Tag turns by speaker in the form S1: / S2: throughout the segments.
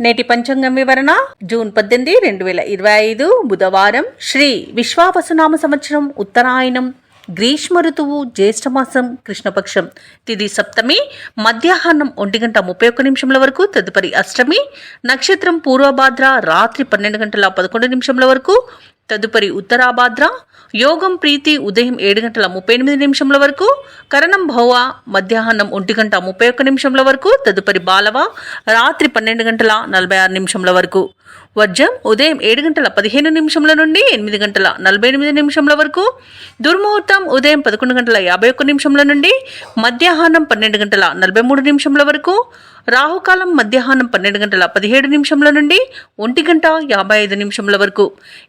S1: నేటి పంచాంగం వివరణ జూన్ 18, 2025 బుధవారం. శ్రీ విశ్వావసునామ సంవత్సరం ఉత్తరాయణం, గ్రీష్మ ఋతువు, జ్యేష్ఠమాసం, కృష్ణపక్షం. తిది సప్తమి, మధ్యాహ్నం 1:31 వరకు. తదుపరి అష్టమి. నక్షత్రం పూర్వభాద్ర, రాత్రి 12:11 వరకు. తదుపరి ఉత్తరాభాద్ర. యోగం ప్రీతి, ఉదయం 7:38 వరకు. కరణం భౌవ, మధ్యాహ్నం 1:31 వరకు. తదుపరి బాలవ, రాత్రి 12:46 వరకు. వర్జం ఉదయం 7:15 నుండి 8:48 వరకు. దుర్ముహూర్తం ఉదయం 11:51 నుండి మధ్యాహ్నం 12:43 వరకు. రాహుకాలం మధ్యాహ్నం 12:17 నుండి 1:55 వరకు.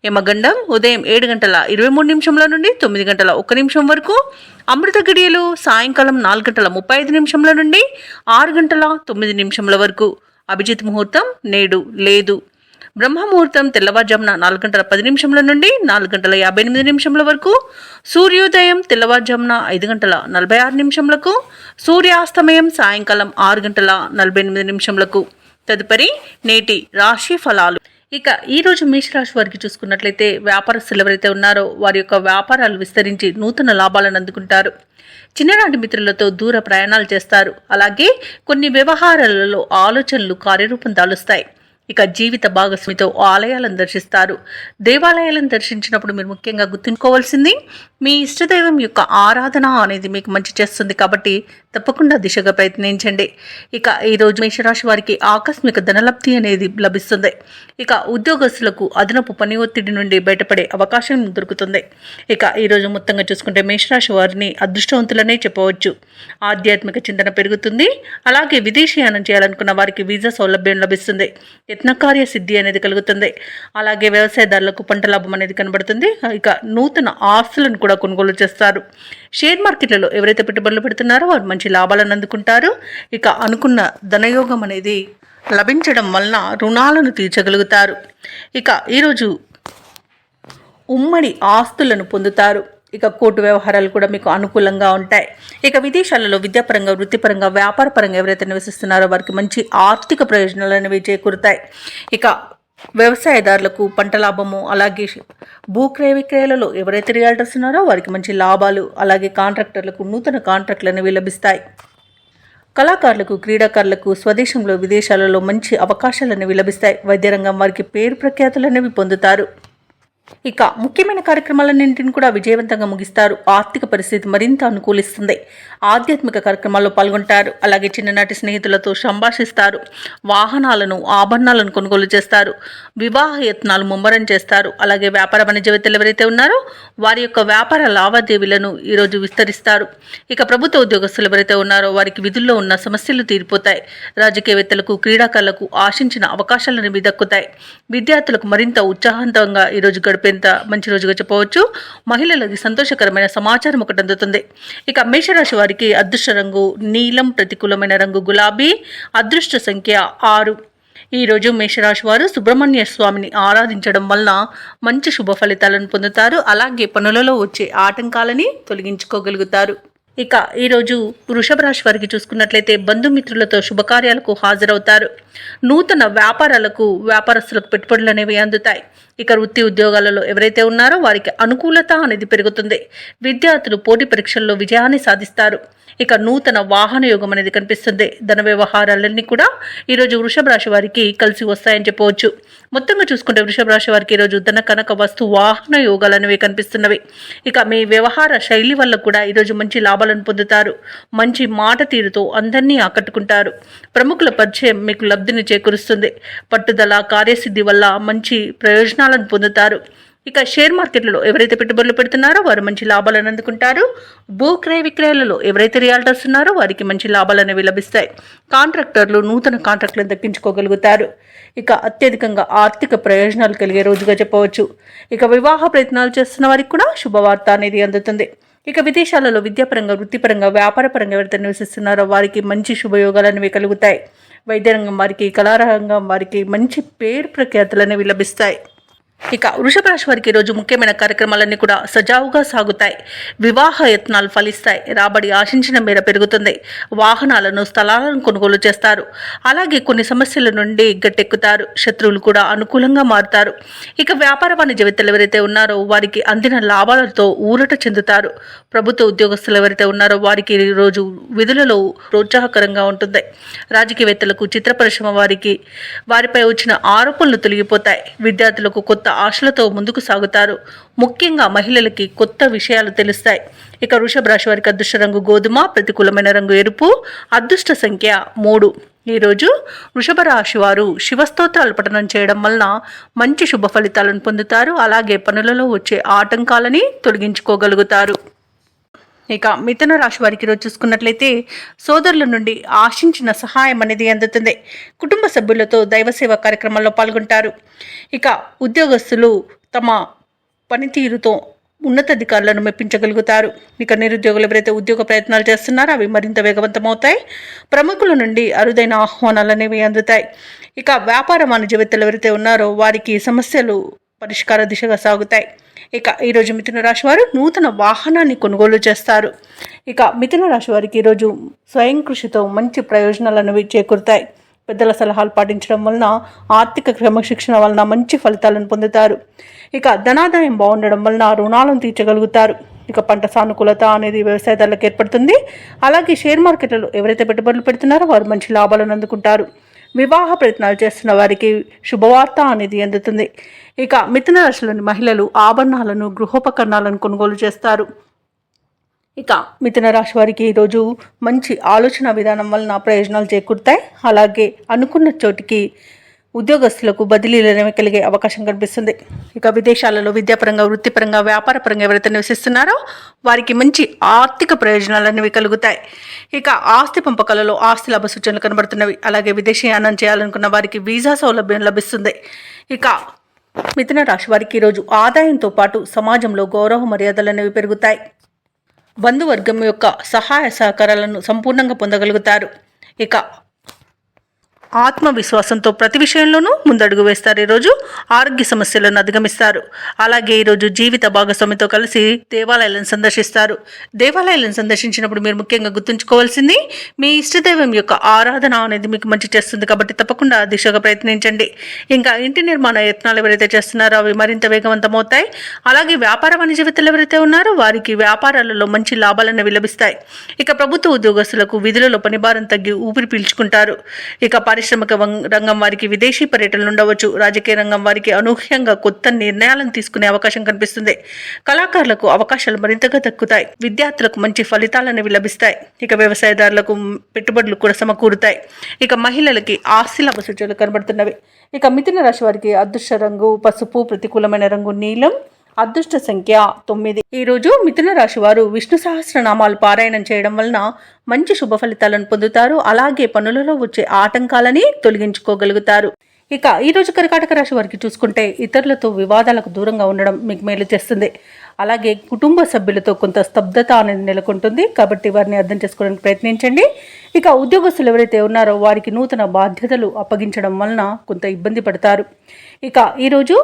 S1: యమగండం ఉదయం 7:23 నుండి 9:01 వరకు. అమృత గడియలు సాయంకాలం 4:35 నుండి 6:09 వరకు. అభిజిత్ ముహూర్తం నేడు లేదు. బ్రహ్మముహూర్తం తెల్లవారుజామున 4:10 నుండి 4:58 వరకు. సూర్యోదయం తెల్లవారుజామున 5:46 సూర్యాస్తమయం సాయంకాలం 6:48 తదుపరి నేటి రాశి ఫలాలు. ఇక ఈరోజు మేషరాశి వారికి చూసుకున్నట్లయితే వ్యాపారస్తులు ఎవరైతే ఉన్నారో వారి యొక్క వ్యాపారాలు విస్తరించి నూతన లాభాలను అందుకుంటారు. చిన్ననాటి మిత్రులతో దూర ప్రయాణాలు చేస్తారు. అలాగే కొన్ని వ్యవహారాలలో ఆలోచనలు కార్యరూపం దాలుస్తాయి. ఇక జీవిత భాగస్వామితో ఆలయాలను దర్శిస్తారు. దేవాలయాలను దర్శించినప్పుడు మీరు ముఖ్యంగా గుర్తుంచుకోవాల్సింది మీ ఇష్టదైవం యొక్క ఆరాధన అనేది మీకు మంచి చేస్తుంది కాబట్టి తప్పకుండా దిశగా ప్రయత్నించండి. ఇక ఈరోజు మేషరాశి వారికి ఆకస్మిక ధనలబ్ధి అనేది లభిస్తుంది. ఇక ఉద్యోగస్తులకు అదనపు పని ఒత్తిడి నుండి బయటపడే అవకాశం దొరుకుతుంది. ఇక ఈరోజు మొత్తంగా చూసుకుంటే మేషరాశి వారిని అదృష్టవంతులనే చెప్పవచ్చు. ఆధ్యాత్మిక చింతన పెరుగుతుంది. అలాగే విదేశీయానం చేయాలనుకున్న వారికి వీసా సౌలభ్యం లభిస్తుంది. యత్నకార్య సిద్ధి అనేది కలుగుతుంది. అలాగే వ్యవసాయదారులకు పంట లాభం అనేది కనబడుతుంది. ఇక నూతన ఆస్తులను కూడా కొనుగోలు చేస్తారు. షేర్ మార్కెట్లలో ఎవరైతే పెట్టుబడులు పెడుతున్నారో వారు మంచి లాభాలను అందుకుంటారు. ఇక అనుకున్న ధనయోగం అనేది లభించడం వలన రుణాలను తీర్చగలుగుతారు. ఇక ఈరోజు ఉమ్మడి ఆస్తులను పొందుతారు. ఇక కోర్టు వ్యవహారాలు కూడా మీకు అనుకూలంగా ఉంటాయి. ఇక విదేశాలలో విద్యాపరంగా, వృత్తిపరంగా, వ్యాపారపరంగా ఎవరైతే నివసిస్తున్నారో వారికి మంచి ఆర్థిక ప్రయోజనాలు అనేవి చేకూరుతాయి. ఇక వ్యవసాయదారులకు పంట లాభము, అలాగే భూక్రయ విక్రయాలలో ఎవరైతే రియాల్టర్స్ ఉన్నారో వారికి మంచి లాభాలు, అలాగే కాంట్రాక్టర్లకు నూతన కాంట్రాక్టులు అనేవి లభిస్తాయి. కళాకారులకు, క్రీడాకారులకు స్వదేశంలో, విదేశాలలో మంచి అవకాశాలు అనేవి లభిస్తాయి. వైద్య రంగం వారికి పేరు ప్రఖ్యాతులు అనేవి పొందుతారు. ఇక ముఖ్యమైన కార్యక్రమాలన్నింటిని కూడా విజయవంతంగా ముగిస్తారు. ఆర్థిక పరిస్థితి మరింత అనుకూలిస్తుంది. ఆధ్యాత్మిక కార్యక్రమాల్లో పాల్గొంటారు. అలాగే చిన్ననాటి స్నేహితులతో సంభాషిస్తారు. వాహనాలను, ఆభరణాలను కొనుగోలు చేస్తారు. వివాహ యత్నాలు ముమ్మరం చేస్తారు. అలాగే వ్యాపార వాణిజ్యవేత్తలు ఎవరైతే ఉన్నారో వారి యొక్క వ్యాపార లావాదేవీలను ఈరోజు విస్తరిస్తారు. ఇక ప్రభుత్వ ఉద్యోగస్తులు ఎవరైతే ఉన్నారో వారికి విధుల్లో ఉన్న సమస్యలు తీరిపోతాయి. రాజకీయవేత్తలకు, క్రీడాకారులకు ఆశించిన అవకాశాలను దక్కుతాయి. విద్యార్థులకు మరింత ఉత్సాహవంతంగా ఈరోజు గడిపేంత మంచి రోజుగా చెప్పవచ్చు. మహిళలకి సంతోషకరమైన సమాచారం ఒకటి అందుతుంది. ఇక మేషరాశి వారికి అదృష్ట రంగు నీలం, ప్రతికూలమైన రంగు గులాబీ, అదృష్ట సంఖ్య 6. ఈరోజు మేషరాశి వారు సుబ్రహ్మణ్య స్వామిని ఆరాధించడం వలన మంచి శుభ ఫలితాలను పొందుతారు. అలాగే పనులలో వచ్చే ఆటంకాలని తొలగించుకోగలుగుతారు. ఇక ఈరోజు వృషభ రాశి వారికి చూసుకున్నట్లయితే బంధుమిత్రులతో శుభకార్యాలకు హాజరవుతారు. నూతన వ్యాపారస్తులకు పెట్టుబడులు అనేవి అందుతాయి. ఇక వృత్తి ఉద్యోగాలలో ఎవరైతే ఉన్నారో వారికి అనుకూలత అనేది పెరుగుతుంది. విద్యార్థులు పోటీ పరీక్షల్లో విజయాన్ని సాధిస్తారు. ఇక నూతన వాహన యోగం అనేది కనిపిస్తుంది. ధన వ్యవహారాలన్నీ కూడా ఈరోజు వృషభ రాశి వారికి కలిసి వస్తాయని చెప్పవచ్చు. మొత్తంగా చూసుకుంటే వృషభ రాశి వారికి ఈరోజు ధన, కనక, వస్తు, వాహన యోగాలు అనేవి కనిపిస్తున్నవి. ఇక మీ వ్యవహార శైలి వల్ల కూడా ఈరోజు మంచి లాభాలను పొందుతారు. మంచి మాట తీరుతో అందరినీ ఆకట్టుకుంటారు. ప్రముఖుల పరిచయం మీకు లబ్ధిని చేకూరుస్తుంది. పట్టుదల, కార్యసిద్ధి వల్ల మంచి ప్రయోజనాలను పొందుతారు. ఇక షేర్ మార్కెట్లలో ఎవరైతే పెట్టుబడులు పెడుతున్నారో వారు మంచి లాభాలను అందుకుంటారు. భూక్రయ విక్రయాలలో ఎవరైతే రియాల్టర్స్ ఉన్నారో వారికి మంచి లాభాలు అనేవి లభిస్తాయి. కాంట్రాక్టర్లు నూతన కాంట్రాక్టులను దక్కించుకోగలుగుతారు. ఇక అత్యధికంగా ఆర్థిక ప్రయోజనాలు కలిగే రోజుగా చెప్పవచ్చు. ఇక వివాహ ప్రయత్నాలు చేస్తున్న వారికి కూడా శుభవార్త అనేది అందుతుంది. ఇక విదేశాలలో విద్యాపరంగా, వృత్తిపరంగా, వ్యాపారపరంగా ఎవరైతే నివసిస్తున్నారో వారికి మంచి శుభయోగాలు అనేవి కలుగుతాయి. వైద్య రంగం వారికి, కళారంగం వారికి మంచి పేరు ప్రఖ్యాతులు అనేవి లభిస్తాయి. ఇక వృషభ రాశి వారికి ఈరోజు ముఖ్యమైన కార్యక్రమాలన్నీ కూడా సజావుగా సాగుతాయి. వివాహ యత్నాలు ఫలిస్తాయి. రాబడి ఆశించిన మేర పెరుగుతుంది. వాహనాలను, స్థలాలను కొనుగోలు చేస్తారు. అలాగే కొన్ని సమస్యల నుండి గట్టెక్కుతారు. శత్రువులు కూడా అనుకూలంగా మారుతారు. ఇక వ్యాపార వాణిజ్యవేత్తలు ఎవరైతే ఉన్నారో వారికి అందిన లాభాలతో ఊరట చెందుతారు. ప్రభుత్వ ఉద్యోగస్తులు ఎవరైతే ఉన్నారో వారికి ఈరోజు విధులలో ప్రోత్సాహకరంగా ఉంటుంది. రాజకీయవేత్తలకు, చిత్ర పరిశ్రమ వారిపై వచ్చిన ఆరోపణలు తొలగిపోతాయి. విద్యార్థులకు కొత్త ఆశలతో ముందుకు సాగుతారు. ముఖ్యంగా మహిళలకి కొత్త విషయాలు తెలుస్తాయి. ఇక వృషభ రాశి వారికి అదృష్ట రంగు గోధుమ, ప్రతికూలమైన రంగు ఎరుపు, అదృష్ట సంఖ్య 3. ఈరోజు వృషభ రాశి వారు శివస్తోత్రాలు పఠనం చేయడం వలన మంచి శుభ ఫలితాలను పొందుతారు. అలాగే పనులలో వచ్చే ఆటంకాలని తొలగించుకోగలుగుతారు. ఇక మిథున రాశి వారికి ఈరోజు చూసుకున్నట్లయితే సోదరుల నుండి ఆశించిన సహాయం అనేది అందుతుంది. కుటుంబ సభ్యులతో దైవసేవ కార్యక్రమాల్లో పాల్గొంటారు. ఇక ఉద్యోగస్తులు తమ పనితీరుతో ఉన్నతాధికారులను మెప్పించగలుగుతారు. ఇక నిరుద్యోగులు ఎవరైతే ఉద్యోగ ప్రయత్నాలు చేస్తున్నారో అవి మరింత వేగవంతమవుతాయి. ప్రముఖుల నుండి అరుదైన ఆహ్వానాలు అనేవి అందుతాయి. ఇక వ్యాపార వాణిజ్యవేత్తలు ఎవరైతే ఉన్నారో వారికి సమస్యలు పరిష్కార దిశగా సాగుతాయి. ఇక ఈరోజు మిథున రాశి వారు నూతన వాహనాన్ని కొనుగోలు చేస్తారు. ఇక మిథున రాశి వారికి ఈరోజు స్వయం కృషితో మంచి ప్రయోజనాలను చేకూరుతాయి. పెద్దల సలహాలు పాటించడం వలన, ఆర్థిక క్రమశిక్షణ వలన మంచి ఫలితాలను పొందుతారు. ఇక ధనాదాయం బాగుండడం వలన రుణాలను తీర్చగలుగుతారు. ఇక పంట సానుకూలత అనేది వ్యవసాయదారులకు ఏర్పడుతుంది. అలాగే షేర్ మార్కెట్లలో ఎవరైతే పెట్టుబడులు పెడుతున్నారో వారు మంచి లాభాలను అందుకుంటారు. వివాహ ప్రయత్నాలు చేస్తున్న వారికి శుభవార్త అనేది అందుతుంది. ఇక మిథున రాశిలోని మహిళలు ఆభరణాలను, గృహోపకరణాలను కొనుగోలు చేస్తారు. ఇక మిథున రాశి వారికి ఈరోజు మంచి ఆలోచన విధానం వలన ప్రయోజనాలు చేకూరుతాయి. అలాగే అనుకున్న చోటికి ఉద్యోగస్తులకు బదిలీలు కలిగే అవకాశం కనిపిస్తుంది. ఇక విదేశాలలో విద్యాపరంగా, వృత్తిపరంగా, వ్యాపారపరంగా ఎవరైతే నివసిస్తున్నారో వారికి మంచి ఆర్థిక ప్రయోజనాలు అనేవి కలుగుతాయి. ఇక ఆస్తి పంపకాలలో ఆస్తి లాభ సూచనలు కనబడుతున్నవి. అలాగే విదేశీయానం చేయాలనుకున్న వారికి వీసా సౌలభ్యం లభిస్తుంది. ఇక మిథున రాశి వారికి ఈరోజు ఆదాయంతో పాటు సమాజంలో గౌరవ మర్యాదలు అనేవి పెరుగుతాయి. బంధువర్గం యొక్క సహాయ సహకారాలను సంపూర్ణంగా పొందగలుగుతారు. ఇక ఆత్మవిశ్వాసంతో ప్రతి విషయంలోనూ ముందడుగు వేస్తారు. ఈరోజు ఆరోగ్య సమస్యలను అధిగమిస్తారు. అలాగే ఈరోజు జీవిత భాగస్వామితో కలిసి దేవాలయాలను సందర్శిస్తారు. దేవాలయాలను సందర్శించినప్పుడు మీరు ముఖ్యంగా గుర్తుంచుకోవాల్సింది మీ ఇష్టదైవం యొక్క ఆరాధన అనేది మీకు మంచి చేస్తుంది. కాబట్టి తప్పకుండా దిశగా ప్రయత్నించండి. ఇంకా ఇంటి నిర్మాణ యత్నాలు ఎవరైతే చేస్తున్నారో అవి మరింత వేగవంతమవుతాయి. అలాగే వ్యాపార వాణిజ్యవేత్తలు ఎవరైతే ఉన్నారో వారికి వ్యాపారాలలో మంచి లాభాలను లభిస్తాయి. ఇక ప్రభుత్వ ఉద్యోగస్తులకు విధులలో పనిభారం తగ్గి ఊపిరి పీల్చుకుంటారు. ఇక పారిశ్రామిక రంగం వారికి విదేశీ పర్యటనలు ఉండవచ్చు. రాజకీయ రంగం వారికి అనూహ్యంగా కొత్త నిర్ణయాలను తీసుకునే అవకాశం కనిపిస్తుంది. కళాకారులకు అవకాశాలు మరింతగా దక్కుతాయి. విద్యార్థులకు మంచి ఫలితాలనేవి లభిస్తాయి. ఇక వ్యవసాయదారులకు పెట్టుబడులు కూడా సమకూరుతాయి. ఇక మహిళలకి ఆస్తి లాభ సూచనలు కనబడుతున్నవి. ఇక మిథున రాశి వారికి అదృష్ట రంగు పసుపు, ప్రతికూలమైన రంగు నీలం, అదృష్ట సంఖ్య 9. ఈరోజు మిథున రాశి వారు విష్ణు సహస్రనామాలు పారాయణం చేయడం వలన మంచి శుభ ఫలితాలను పొందుతారు. అలాగే పనులలో వచ్చే ఆటంకాలని తొలగించుకోగలుగుతారు. ఇక ఈరోజు కర్కాటక రాశి వారికి చూసుకుంటే ఇతరులతో వివాదాలకు దూరంగా ఉండడం మీకు మేలు చేస్తుంది. అలాగే కుటుంబ సభ్యులతో కొంత స్తబ్దత అనేది నెలకొంటుంది. కాబట్టి వారిని అర్థం చేసుకోవడానికి ప్రయత్నించండి. ఇక ఉద్యోగస్తులు ఎవరైతే ఉన్నారో వారికి నూతన బాధ్యతలు అప్పగించడం వలన కొంత ఇబ్బంది పడతారు. ఇక ఈరోజు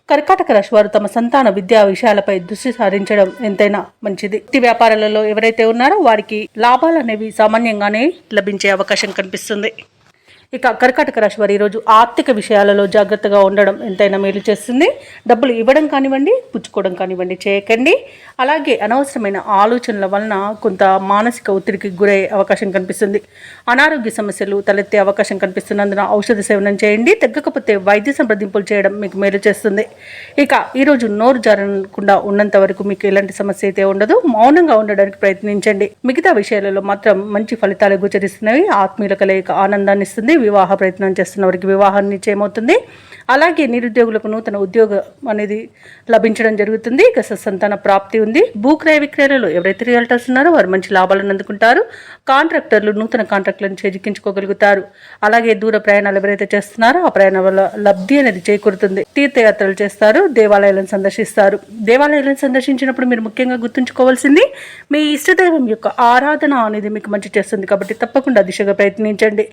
S1: కర్కాటక రాశి వారు తమ సంతాన విద్యా విషయాలపై దృష్టి సారించడం ఎంతైనా మంచిది. వృత్తి వ్యాపారాలలో ఎవరైతే ఉన్నారో వారికి లాభాలు అనేవి సామాన్యంగానే లభించే అవకాశం కనిపిస్తుంది. ఇక కర్కాటక రాశి వారు ఈరోజు ఆర్థిక విషయాలలో జాగ్రత్తగా ఉండడం ఎంతైనా మేలు చేస్తుంది. డబ్బులు ఇవ్వడం కానివ్వండి, పుచ్చుకోవడం కానివ్వండి చేయకండి. అలాగే అనవసరమైన ఆలోచనల వలన కొంత మానసిక ఒత్తిడికి గురయ్యే అవకాశం కనిపిస్తుంది. అనారోగ్య సమస్యలు తలెత్తే అవకాశం కనిపిస్తున్నందున ఔషధ సేవనం చేయండి. తగ్గకపోతే వైద్య సంప్రదింపులు చేయడం మీకు మేలు చేస్తుంది. ఇక ఈరోజు నోరు జారకుండా ఉన్నంత వరకు మీకు ఎలాంటి సమస్య అయితే ఉండదు. మౌనంగా ఉండడానికి ప్రయత్నించండి. మిగతా విషయాలలో మాత్రం మంచి ఫలితాలు గోచరిస్తున్నవి. ఆత్మీయుల కలయిక ఆనందాన్ని ఇస్తుంది. వివాహ ప్రయత్నం చేస్తున్న వారికి వివాహం నిశ్చయమవుతుంది. అలాగే నిరుద్యోగులకు నూతన ఉద్యోగం అనేది లభించడం జరుగుతుంది. ఇక సంతాన ప్రాప్తి ఉంది. భూక్రయ విక్రయాలలో ఎవరైతే రియల్టర్స్ ఉన్నారో వారు మంచి లాభాలను అందుకుంటారు. కాంట్రాక్టర్లు నూతన కాంట్రాక్టులను చేజిక్కించుకోగలుగుతారు. అలాగే దూర ప్రయాణాలు ఎవరైతే చేస్తున్నారో ఆ ప్రయాణం వల్ల లబ్ధి అనేది చేకూరుతుంది. తీర్థయాత్రలు చేస్తారు. దేవాలయాలను సందర్శిస్తారు. దేవాలయాలను సందర్శించినప్పుడు మీరు ముఖ్యంగా గుర్తుంచుకోవాల్సింది మీ ఇష్టదైవం యొక్క ఆరాధన అనేది మీకు మంచి చేస్తుంది. కాబట్టి తప్పకుండా దిశగా ప్రయత్నించండి.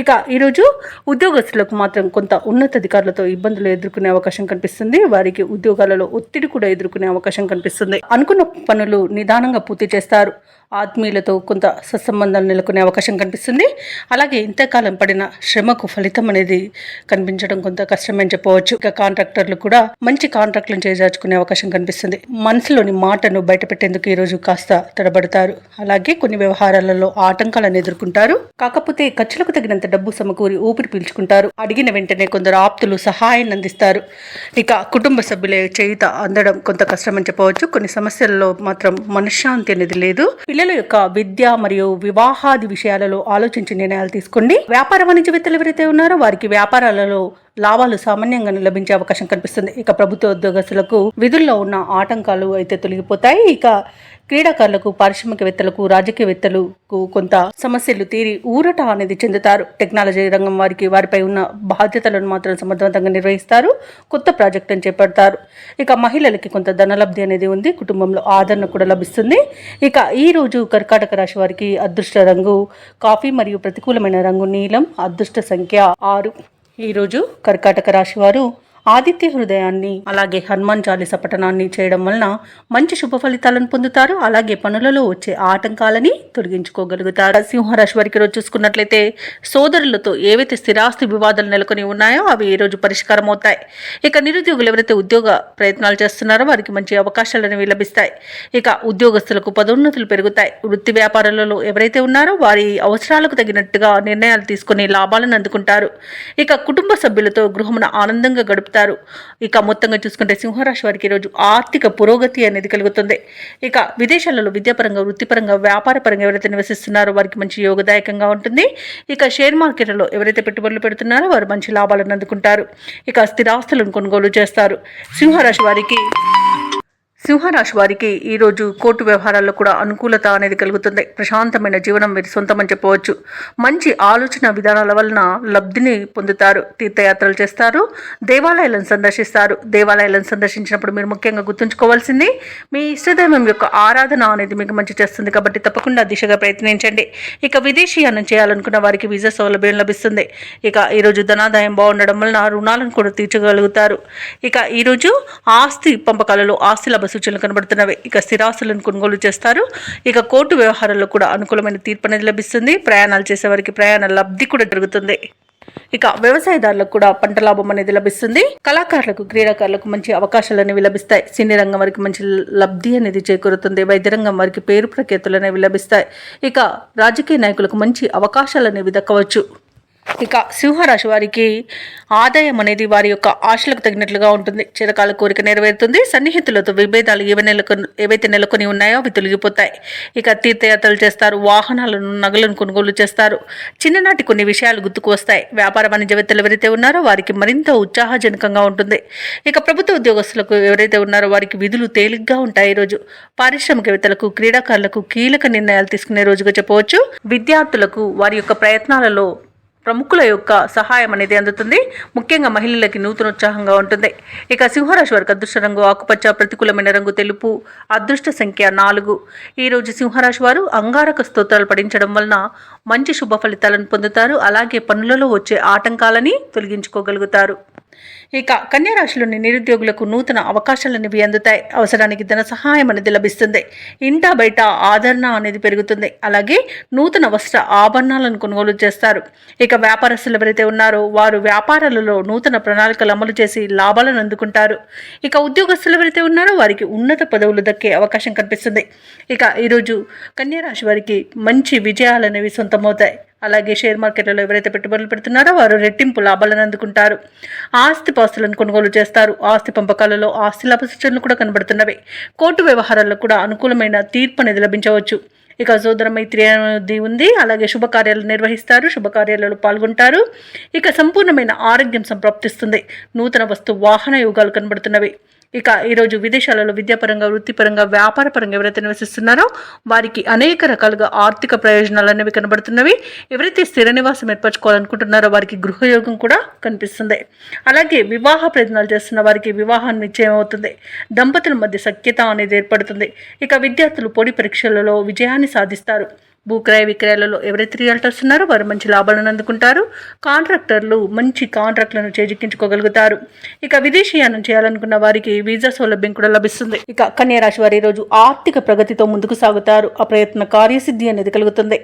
S1: ఇక ఈరోజు ఉద్యోగస్తులకు మాత్రం కొంత ఉన్నతాధికారులతో ఇబ్బందులు ఎదుర్కొనే అవకాశం కనిపిస్తుంది. వారికి ఉద్యోగాలలో ఒత్తిడి కూడా ఎదుర్కొనే అవకాశం కనిపిస్తుంది. అనుకున్న పనులు నిదానంగా పూర్తి చేస్తారు. ఆత్మీయులతో కొంత సత్సంబంధాలు నెలకొనే అవకాశం కనిపిస్తుంది. అలాగే ఇంతకాలం పడిన శ్రమకు ఫలితం అనేది కనిపించడం కొంత కష్టమని చెప్పవచ్చు. ఇక కాంట్రాక్టర్లు కూడా మంచి కాంట్రాక్టులను చేజార్చుకునే అవకాశం కనిపిస్తుంది. మనసులోని మాటను బయటపెట్టేందుకు ఈ రోజు కాస్త తడబడతారు. అలాగే కొన్ని వ్యవహారాలలో ఆటంకాలను ఎదుర్కొంటారు. కాకపోతే ఖర్చులకు తగినంత డబ్బు సమకూరి ఊపిరి పీల్చుకుంటారు. అడిగిన వెంటనే కొందరు ఆప్తులు సహాయాన్ని అందిస్తారు. ఇక కుటుంబ సభ్యులే చేయుత అందడం కొంత కష్టమని చెప్పవచ్చు. కొన్ని సమస్యలలో మాత్రం మనశ్శాంతి అనేది లేదు. పిల్లల యొక్క విద్య మరియు వివాహాది విషయాలలో ఆలోచించి నిర్ణయాలు తీసుకోండి. వ్యాపార వాణిజ్యవేత్తలు ఎవరైతే ఉన్నారో వారికి వ్యాపారాలలో లాభాలు సామాన్యంగా లభించే అవకాశం కనిపిస్తుంది. ఇక ప్రభుత్వ ఉద్యోగస్తులకు విధుల్లో ఉన్న ఆటంకాలు అయితే తొలగిపోతాయి. ఇక క్రీడాకారులకు, పారిశ్రామికవేత్తలకు, రాజకీయవేత్తలకు కొంత సమస్యలు తీరి ఊరట అనేది చెందుతారు. టెక్నాలజీ రంగం వారికి వారిపై ఉన్న బాధ్యతలను మాత్రం సమర్థవంతంగా నిర్వహిస్తారు. కొత్త ప్రాజెక్టును చేపడతారు. ఇక మహిళలకి కొంత ధనలబ్ధి అనేది ఉంది. కుటుంబంలో ఆదరణ కూడా లభిస్తుంది. ఇక ఈ రోజు కర్కాటక రాశి వారికి అదృష్ట రంగు కాఫీ మరియు ప్రతికూలమైన రంగు నీలం. అదృష్ట సంఖ్య 6. ఈరోజు కర్కాటక రాశి వారు ఆదిత్య హృదయాన్ని అలాగే హనుమాన్ చాలీస పఠనాన్ని చేయడం వలన మంచి శుభ ఫలితాలను పొందుతారు. అలాగే పనులలో వచ్చే ఆటంకాలని తొలగించుకోగలుగుతారు. సింహరాశి వారికి రోజు చూసుకున్నట్లయితే సోదరులతో ఏవైతే స్థిరాస్తి వివాదాలు నెలకొని ఉన్నాయో అవి ఈ రోజు పరిష్కారం అవుతాయి. ఇక నిరుద్యోగులు ఎవరైతే ఉద్యోగ ప్రయత్నాలు చేస్తున్నారో వారికి మంచి అవకాశాలు అనేవి లభిస్తాయి. ఇక ఉద్యోగస్తులకు పదోన్నతులు పెరుగుతాయి. వృత్తి వ్యాపారాలలో ఎవరైతే ఉన్నారో వారి అవసరాలకు తగినట్టుగా నిర్ణయాలు తీసుకుని లాభాలను అందుకుంటారు. ఇక కుటుంబ సభ్యులతో గృహమున ఆనందంగా గడుపుతారు. ఇక మొత్తంగా చూసుకుంటే సింహరాశి వారికి ఈరోజు ఆర్థిక పురోగతి అనేది కలుగుతుంది. ఇక విదేశాలలో విద్యాపరంగా, వృత్తిపరంగా, వ్యాపారపరంగా ఎవరైతే నివసిస్తున్నారో వారికి మంచి యోగదాయకంగా ఉంటుంది. ఇక షేర్ మార్కెట్లలో ఎవరైతే పెట్టుబడులు పెడుతున్నారో వారు మంచి లాభాలను అందుకుంటారు. ఇక స్థిరాస్తులను కొనుగోలు చేస్తారు. సింహరాశి వారికి ఈరోజు కోర్టు వ్యవహారాల్లో కూడా అనుకూలత అనేది కలుగుతుంది. ప్రశాంతమైన జీవనం మీరు సొంతమని చెప్పవచ్చు. మంచి ఆలోచన విధానాల వలన లబ్ధిని పొందుతారు. తీర్థయాత్రలు చేస్తారు. దేవాలయాలను సందర్శిస్తారు. దేవాలయాలను సందర్శించినప్పుడు మీరు ముఖ్యంగా గుర్తుంచుకోవాల్సింది మీ ఇష్టదైవం యొక్క ఆరాధన అనేది మీకు మంచి చేస్తుంది. కాబట్టి తప్పకుండా దిశగా ప్రయత్నించండి. ఇక విదేశీయానం చేయాలనుకున్న వారికి వీసా సౌలభ్యం లభిస్తుంది. ఇక ఈరోజు ధనాదాయం బాగుండడం వలన రుణాలను కూడా తీర్చగలుగుతారు. ఇక ఈరోజు ఆస్తి పంపకాలలో ఆస్తి లాభ సూచనలు కనబడుతున్నవి. ఇక స్థిరాస్తులను కొనుగోలు చేస్తారు. ఇక కోర్టు వ్యవహారాల్లో కూడా అనుకూలమైన తీర్పు అనేది లభిస్తుంది. ప్రయాణాలు చేసేవారికి ప్రయాణ లబ్ధి కూడా జరుగుతుంది. ఇక వ్యవసాయదారులకు కూడా పంట లాభం అనేది లభిస్తుంది. కళాకారులకు, క్రీడాకారులకు మంచి అవకాశాలు అనేవి లభిస్తాయి. సినీ రంగం వారికి మంచి లబ్ధి అనేది చేకూరుతుంది. వైద్య రంగం వారికి పేరు ప్రఖ్యాతులు అనేవి లభిస్తాయి. ఇక రాజకీయ నాయకులకు మంచి అవకాశాలు అనేవి దక్కవచ్చు. ఇక సింహరాశి వారికి ఆదాయం అనేది వారి యొక్క ఆశలకు తగినట్లుగా ఉంటుంది. చిరకాల కోరిక నెరవేరుతుంది. సన్నిహితులతో విభేదాలు ఏవైతే నెలకొని ఉన్నాయో అవి తొలగిపోతాయి. ఇక తీర్థయాత్రలు చేస్తారు. వాహనాలను, నగలను కొనుగోలు చేస్తారు. చిన్ననాటి కొన్ని విషయాలు గుర్తుకు వస్తాయి. వ్యాపార వాణిజ్యవేత్తలు ఎవరైతే ఉన్నారో వారికి మరింత ఉత్సాహజనకంగా ఉంటుంది. ఇక ప్రభుత్వ ఉద్యోగస్తులకు ఎవరైతే ఉన్నారో వారికి విధులు తేలిగ్గా ఉంటాయి. ఈరోజు పారిశ్రామికవేత్తలకు, క్రీడాకారులకు కీలక నిర్ణయాలు తీసుకునే రోజుగా చెప్పవచ్చు. విద్యార్థులకు వారి యొక్క ప్రయత్నాలలో ప్రముఖుల యొక్క సహాయం అనేది అందుతుంది. ముఖ్యంగా మహిళలకి నూతనోత్సాహంగా ఉంటుంది. ఇక సింహరాశి వారికి అదృష్ట రంగు ఆకుపచ్చ, ప్రతికూలమైన రంగు తెలుపు. అదృష్ట సంఖ్య 4. ఈరోజు సింహరాశి వారు అంగారక స్తోత్రాలు పఠించడం వలన మంచి శుభ ఫలితాలను పొందుతారు. అలాగే పనులలో వచ్చే ఆటంకాలని తొలగించుకోగలుగుతారు. ఇక కన్యారాశిలోని నిరుద్యోగులకు నూతన అవకాశాలనేవి అందుతాయి. అవసరానికి ధన సహాయం అనేది లభిస్తుంది. ఇంటా బయట ఆదరణ అనేది పెరుగుతుంది. అలాగే నూతన వస్త్ర ఆభరణాలను కొనుగోలు చేస్తారు. ఇక వ్యాపారస్తులు ఎవరైతే ఉన్నారో వారు వ్యాపారాలలో నూతన ప్రణాళికలు అమలు చేసి లాభాలను అందుకుంటారు. ఇక ఉద్యోగస్తులు ఎవరైతే ఉన్నారో వారికి ఉన్నత పదవులు దక్కే అవకాశం కనిపిస్తుంది. ఇక ఈరోజు కన్యారాశి వారికి మంచి విజయాలు అనేవి సొంతమవుతాయి. అలాగే షేర్ మార్కెట్లలో ఎవరైతే పెట్టుబడులు పెడుతున్నారో వారు రెట్టింపు లాభాలను అందుకుంటారు. ఆస్తిపాస్తులను కొనుగోలు చేస్తారు. ఆస్తి పంపకాలలో ఆస్తి లాభ సూచనలు కూడా కనబడుతున్నవి. కోర్టు వ్యవహారాల్లో కూడా అనుకూలమైన తీర్పు అనేది లభించవచ్చు. ఇక సోదర మైత్రి అనేది ఉంది. అలాగే శుభకార్యాలు నిర్వహిస్తారు. శుభకార్యాలలో పాల్గొంటారు. ఇక సంపూర్ణమైన ఆరోగ్యం సంప్రాప్తిస్తుంది. నూతన వస్తు వాహన యోగాలు కనబడుతున్నవి. ఇక ఈరోజు విదేశాలలో విద్యాపరంగా, వృత్తిపరంగా, వ్యాపారపరంగా ఎవరైతే నివసిస్తున్నారో వారికి అనేక రకాలుగా ఆర్థిక ప్రయోజనాలు అనేవి కనబడుతున్నవి. ఎవరైతే స్థిర నివాసం ఏర్పరచుకోవాలనుకుంటున్నారో వారికి గృహయోగం కూడా కనిపిస్తుంది. అలాగే వివాహ ప్రయత్నాలు చేస్తున్న వారికి వివాహం నిశ్చయం అవుతుంది. దంపతుల మధ్య సఖ్యత అనేది ఏర్పడుతుంది. ఇక విద్యార్థులు పోటీ పరీక్షలలో విజయాన్ని సాధిస్తారు. భూక్రయ విక్రయాలలో ఎవరైతే రియల్టర్స్ ఉన్నారో వారు మంచి లాభాలను అందుకుంటారు. కాంట్రాక్టర్లు మంచి కాంట్రాక్టులను చేజిక్కించుకోగలుగుతారు. ఇక విదేశీయానం చేయాలనుకున్న వారికి వీసా సౌలభ్యం కూడా లభిస్తుంది. ఇక కన్యా రాశి వారి రోజు ఆర్థిక ప్రగతితో ముందుకు సాగుతారు. అప్రయత్న కార్యసిద్ధి అనేది కలుగుతుంది.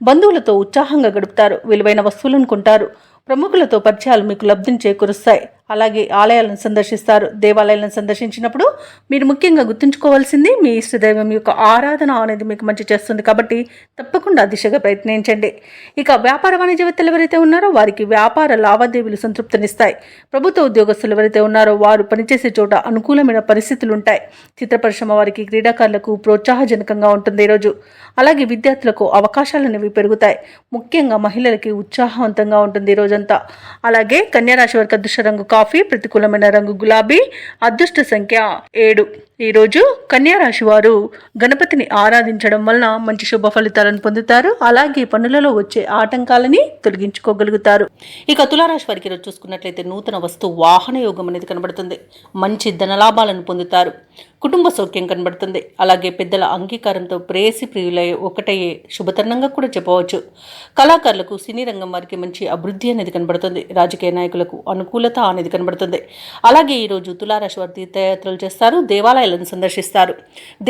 S1: బంధువులతో ఉత్సాహంగా గడుపుతారు. విలువైన వస్తువులను కొంటారు. ప్రముఖులతో పరిచయాలు మీకు లబ్ధిని చేకూరుస్తాయి. అలాగే ఆలయాలను సందర్శిస్తారు. దేవాలయాలను సందర్శించినప్పుడు మీరు ముఖ్యంగా గుర్తుంచుకోవాల్సింది మీ ఇష్టదైవం యొక్క ఆరాధన అనేది మీకు మంచి చేస్తుంది. కాబట్టి తప్పకుండా దిశగా ప్రయత్నించండి. ఇక వ్యాపార వాణిజ్యవేత్తలు ఎవరైతే ఉన్నారో వారికి వ్యాపార లావాదేవీలు సంతృప్తినిస్తాయి. ప్రభుత్వ ఉద్యోగస్తులు ఎవరైతే ఉన్నారో వారు పనిచేసే చోట అనుకూలమైన పరిస్థితులు ఉంటాయి. చిత్ర పరిశ్రమ వారికి, క్రీడాకారులకు ప్రోత్సాహజనకంగా ఉంటుంది ఈరోజు. అలాగే విద్యార్థులకు అవకాశాలు అనేవి పెరుగుతాయి. ముఖ్యంగా మహిళలకి ఉత్సాహవంతంగా ఉంటుంది ఈ రోజంతా. అలాగే కన్యా రాశి వారికి అదృష్ట రంగు కాఫీ, ప్రతికూలమైన రంగు గులాబీ, అదృష్ట సంఖ్య 7. ఈరోజు కన్యా రాశి వారు గణపతిని ఆరాధించడం వలన మంచి శుభ ఫలితాలను పొందుతారు. అలాగే పనులలో వచ్చే ఆటంకాలని తొలగించుకోగలుగుతారు. ఇక తులారాశి వారికి ఈరోజు చూసుకున్నట్లయితే నూతన వస్తు వాహన యోగం అనేది కనబడుతుంది. మంచి ధనలాభాలను పొందుతారు. కుటుంబ సౌఖ్యం కనబడుతుంది. అలాగే పెద్దల అంగీకారంతో ప్రేయసి ప్రియులై ఒకటయ్యే శుభతరుణంగా కూడా చెప్పవచ్చు. కళాకారులకు, సినీ రంగం వారికి మంచి అభివృద్ధి అనేది కనబడుతుంది. రాజకీయ నాయకులకు అనుకూలత అనేది కనబడుతుంది. అలాగే ఈరోజు తులారాశి వారు తీర్థయాత్రలు చేస్తారు. దేవాలయాలను సందర్శిస్తారు.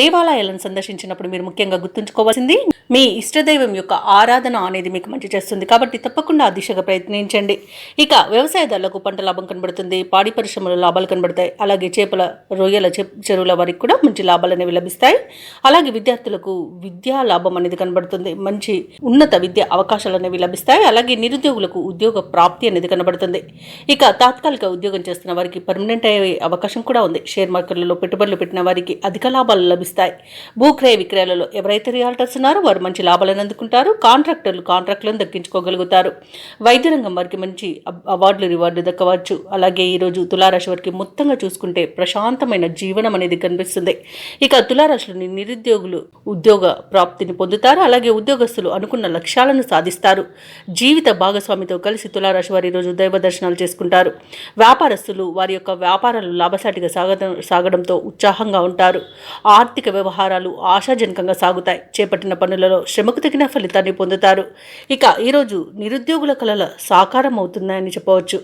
S1: దేవాలయాలను సందర్శించినప్పుడు మీరు ముఖ్యంగా గుర్తుంచుకోవాల్సింది మీ ఇష్టదైవం యొక్క ఆరాధన అనేది మీకు మంచి చేస్తుంది. కాబట్టి తప్పకుండా ఆ దిశగా ప్రయత్నించండి. ఇక వ్యవసాయదారులకు పంట లాభం కనబడుతుంది. పాడి పరిశ్రమలో లాభాలు కనబడతాయి. అలాగే చేపల, రొయ్యల చెరువుల వారికి కూడా మంచి లాభాలు అనేవి లభిస్తాయి. అలాగే విద్యార్థులకు విద్యా లాభం అనేది కనబడుతుంది. మంచి ఉన్నత విద్య అవకాశాలు అనేవి లభిస్తాయి. అలాగే నిరుద్యోగులకు ఉద్యోగ ప్రాప్తి అనేది కనబడుతుంది. ఇక తాత్కాలిక ఉద్యోగం చేస్తున్న వారికి పర్మనెంట్ అయ్యే అవకాశం కూడా ఉంది. షేర్ మార్కెట్లలో పెట్టుబడులు పెట్టిన వారికి అధిక లాభాలు లభిస్తాయి. భూక్రయ విక్రయాలలో ఎవరైతే రియాల్టర్స్ ఉన్నారో వారు మంచి లాభాలను అందుకుంటారు. కాంట్రాక్టర్లు కాంట్రాక్టులను దక్కించుకోగలుగుతారు. వైద్య రంగం వారికి మంచి అవార్డులు, రివార్డులు దక్కవచ్చు. అలాగే ఈరోజు తులారాశి వారికి మొత్తంగా చూసుకుంటే ప్రశాంతమైన జీవనం అనేది కనిపిస్తుంది. ఇక తులారాశిలోని నిరుద్యోగులు ఉద్యోగ ప్రాప్తిని పొందుతారు. అలాగే ఉద్యోగస్తులు అనుకున్న లక్ష్యాలను సాధిస్తారు. జీవిత భాగస్వామితో కలిసి తులారాశి వారి ఈరోజు దైవ దర్శనాలు చేసుకుంటారు. వ్యాపారస్తులు వారి యొక్క వ్యాపారాలు లాభసాటిగా సాగడంతో ఉత్సాహంగా ఉంటారు. ఆర్థిక వ్యవహారాలు ఆశాజనకంగా సాగుతాయి. చేపట్టిన పనులలో శ్రమకు తగిన ఫలితాన్ని పొందుతారు. ఇక ఈరోజు నిరుద్యోగుల కలల సాకారం అవుతున్నాయని చెప్పవచ్చు.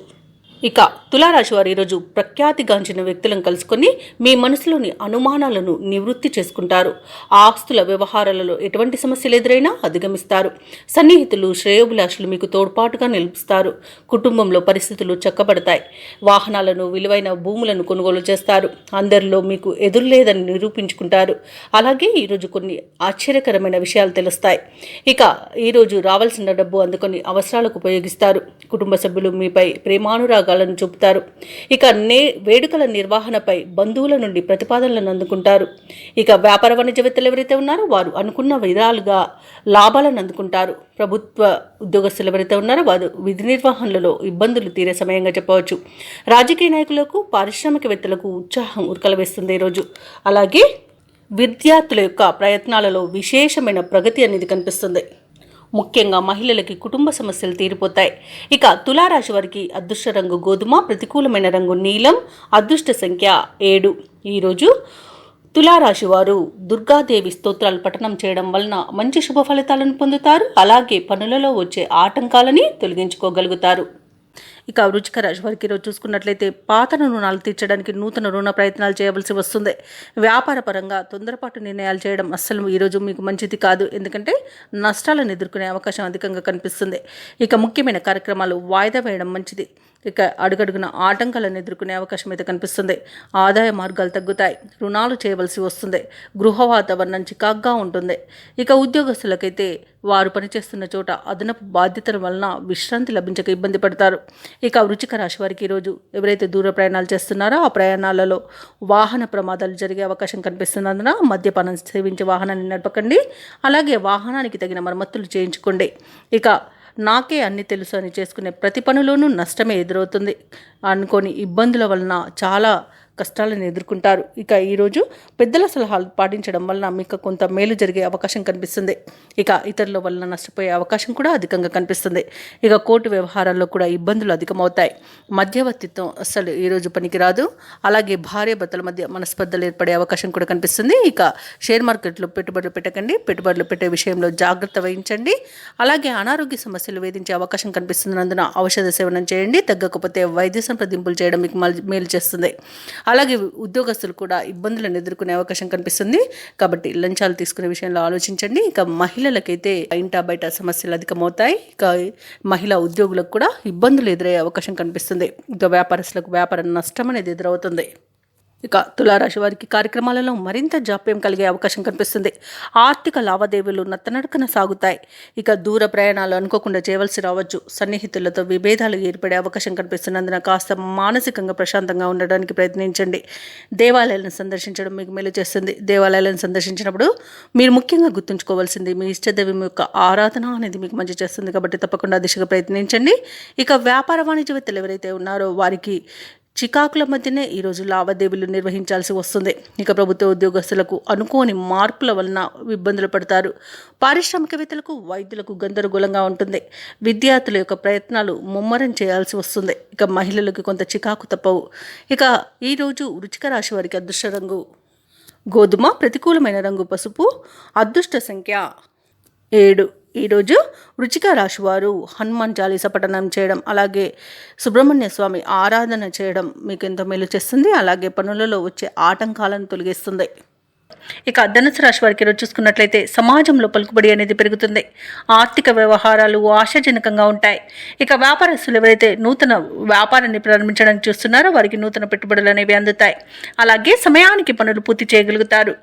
S1: ఇక తులారాశి వారు ఈరోజు ప్రఖ్యాతిగాంచిన వ్యక్తులను కలుసుకొని మీ మనసులోని అనుమానాలను నివృత్తి చేసుకుంటారు. ఆస్తుల వ్యవహారాలలో ఎటువంటి సమస్యలు ఎదురైనా అధిగమిస్తారు. సన్నిహితులు, శ్రేయోభిలాషులు మీకు తోడ్పాటుగా నిలుస్తారు. కుటుంబంలో పరిస్థితులు చక్కబడతాయి. వాహనాలను, విలువైన భూములను కొనుగోలు చేస్తారు. అందరిలో మీకు ఎదురులేదని నిరూపించుకుంటారు. అలాగే ఈరోజు కొన్ని ఆశ్చర్యకరమైన విషయాలు తెలుస్తాయి. ఇక ఈరోజు రావాల్సిన డబ్బు అందుకొని అవసరాలకు ఉపయోగిస్తారు. కుటుంబ సభ్యులు మీపై ప్రేమానురాగాలను చూపుతారు. ఇక వేడుకల నిర్వహణపై బంధువుల నుండి ప్రతిపాదనలను అందుకుంటారు. ఇక వ్యాపార వాణిజ్యవేత్తలు ఎవరైతే ఉన్నారో వారు అనుకున్న విధాలుగా లాభాలను అందుకుంటారు. ప్రభుత్వ ఉద్యోగస్తులు ఎవరైతే ఉన్నారో వారు విధి నిర్వహణలో ఇబ్బందులు తీరే సమయంగా చెప్పవచ్చు. రాజకీయ నాయకులకు, పారిశ్రామికవేత్తలకు ఉత్సాహం ఉరకలవేస్తుంది ఈరోజు. అలాగే విద్యార్థుల యొక్క ప్రయత్నాలలో విశేషమైన ప్రగతి అనేది కనిపిస్తుంది. ముఖ్యంగా మహిళలకి కుటుంబ సమస్యలు తీరిపోతాయి. ఇక తులారాశి వారికి అదృష్ట రంగు గోధుమ, ప్రతికూలమైన రంగు నీలం, అదృష్ట సంఖ్య 7. ఈరోజు తులారాశి వారు దుర్గాదేవి స్తోత్రాలు పఠనం చేయడం వలన మంచి శుభ ఫలితాలను పొందుతారు. అలాగే పనులలో వచ్చే ఆటంకాలని తొలగించుకోగలుగుతారు. ఇక వృశ్చిక రాశి వారికి ఈరోజు చూసుకున్నట్లయితే పాత రుణాలు తీర్చడానికి నూతన రుణ ప్రయత్నాలు చేయవలసి వస్తుంది. వ్యాపార పరంగా తొందరపాటు నిర్ణయాలు చేయడం అస్సలు ఈరోజు మీకు మంచిది కాదు. ఎందుకంటే నష్టాలను ఎదుర్కొనే అవకాశం అధికంగా కనిపిస్తుంది. ఇక ముఖ్యమైన కార్యక్రమాలు వాయిదా వేయడం మంచిది. ఇక అడుగడుగున ఆటంకాలను ఎదుర్కొనే అవకాశం అయితే కనిపిస్తుంది. ఆదాయ మార్గాలు తగ్గుతాయి. రుణాలు చేయవలసి వస్తుంది. గృహ వాతావరణం చికాగ్గా ఉంటుంది. ఇక ఉద్యోగస్తులకైతే వారు పనిచేస్తున్న చోట అదనపు బాధ్యతల వలన విశ్రాంతి లభించక ఇబ్బంది పడతారు. ఇక వృశ్చిక రాశి వారికి ఈరోజు ఎవరైతే దూర ప్రయాణాలు చేస్తున్నారో ఆ ప్రయాణాలలో వాహన ప్రమాదాలు జరిగే అవకాశం కనిపిస్తున్నందున మద్యపానం సేవించి వాహనాన్ని నడపకండి. అలాగే వాహనానికి తగిన మరమ్మతులు చేయించుకోండి. ఇక నాకే అన్ని తెలుసు అని చేసుకునే ప్రతి పనిలోనూ నష్టమే ఎదురవుతుంది అనుకొని ఇబ్బందుల వలన చాలా కష్టాలను ఎదుర్కొంటారు. ఇక ఈరోజు పెద్దల సలహాలు పాటించడం వలన మీకు కొంత మేలు జరిగే అవకాశం కనిపిస్తుంది. ఇక ఇతరుల వలన నష్టపోయే అవకాశం కూడా అధికంగా కనిపిస్తుంది. ఇక కోర్టు వ్యవహారాల్లో కూడా ఇబ్బందులు అధికమవుతాయి. మధ్యవర్తిత్వం అస్సలు ఈరోజు పనికిరాదు. అలాగే భార్యాభర్తల మధ్య మనస్పర్ధలు ఏర్పడే అవకాశం కూడా కనిపిస్తుంది. ఇక షేర్ మార్కెట్లో పెట్టుబడులు పెట్టకండి. పెట్టుబడులు పెట్టే విషయంలో జాగ్రత్త వహించండి. అలాగే అనారోగ్య సమస్యలు వేధించే అవకాశం కనిపిస్తున్నందున ఔషధ సేవనం చేయండి. తగ్గకపోతే వైద్య సంప్రదింపులు చేయడం మీకు మేలు చేస్తుంది. అలాగే ఉద్యోగస్తులు కూడా ఇబ్బందులను ఎదుర్కొనే అవకాశం కనిపిస్తుంది. కాబట్టి లంచాలు తీసుకునే విషయంలో ఆలోచించండి. ఇక మహిళలకైతే ఇంటా బయట సమస్యలు అధికమవుతాయి. ఇక మహిళా ఉద్యోగులకు కూడా ఇబ్బందులు ఎదురయ్యే అవకాశం కనిపిస్తుంది. ఇక వ్యాపారస్తులకు వ్యాపార నష్టం అనేది ఎదురవుతుంది. ఇక తులారాశి వారికి కార్యక్రమాలలో మరింత జాప్యం కలిగే అవకాశం కనిపిస్తుంది. ఆర్థిక లావాదేవీలు నత్తనడకన సాగుతాయి. ఇక దూర ప్రయాణాలు అనుకోకుండా చేయవలసి రావచ్చు. సన్నిహితులతో విభేదాలు ఏర్పడే అవకాశం కనిపిస్తున్నందున కాస్త మానసికంగా ప్రశాంతంగా ఉండడానికి ప్రయత్నించండి. దేవాలయాలను సందర్శించడం మీకు మేలు చేస్తుంది. దేవాలయాలను సందర్శించినప్పుడు మీరు ముఖ్యంగా గుర్తుంచుకోవాల్సింది మీ ఇష్టదైవం యొక్క ఆరాధన అనేది మీకు మంచి చేస్తుంది. కాబట్టి తప్పకుండా దిశగా ప్రయత్నించండి. ఇక వ్యాపార వాణిజ్యవేత్తలు ఎవరైతే ఉన్నారో వారికి చికాకుల మధ్యనే ఈరోజు లావాదేవీలు నిర్వహించాల్సి వస్తుంది. ఇక ప్రభుత్వ ఉద్యోగస్తులకు అనుకోని మార్పుల వలన ఇబ్బందులు పడతారు. పారిశ్రామికవేత్తలకు వైద్యులకు గందరగోళంగా ఉంటుంది. విద్యార్థుల యొక్క ప్రయత్నాలు ముమ్మరం చేయాల్సి వస్తుంది. ఇక మహిళలకు కొంత చికాకు తప్పవు. ఇక ఈరోజు వృశ్చిక రాశి వారికి అదృష్ట రంగు గోధుమ, ప్రతికూలమైన రంగు పసుపు, అదృష్ట సంఖ్య 7. ఈరోజు వృశ్చిక రాశి వారు హనుమాన్ చాలీస పఠనం చేయడం, అలాగే సుబ్రహ్మణ్య స్వామి ఆరాధన చేయడం మీకు ఎంతో మేలు చేస్తుంది. అలాగే పనులలో వచ్చే ఆటంకాలను తొలగిస్తుంది. ఇక ధనుసు రాశి వారికి ఈరోజు చూసుకున్నట్లయితే సమాజంలో పలుకుబడి అనేది పెరుగుతుంది. ఆర్థిక వ్యవహారాలు ఆశాజనకంగా ఉంటాయి. ఇక వ్యాపారస్తులు ఎవరైతే నూతన వ్యాపారాన్ని ప్రారంభించడానికి చూస్తున్నారో వారికి నూతన పెట్టుబడులు అనేవి అందుతాయి. అలాగే సమయానికి పనులు పూర్తి చేయగలుగుతారు.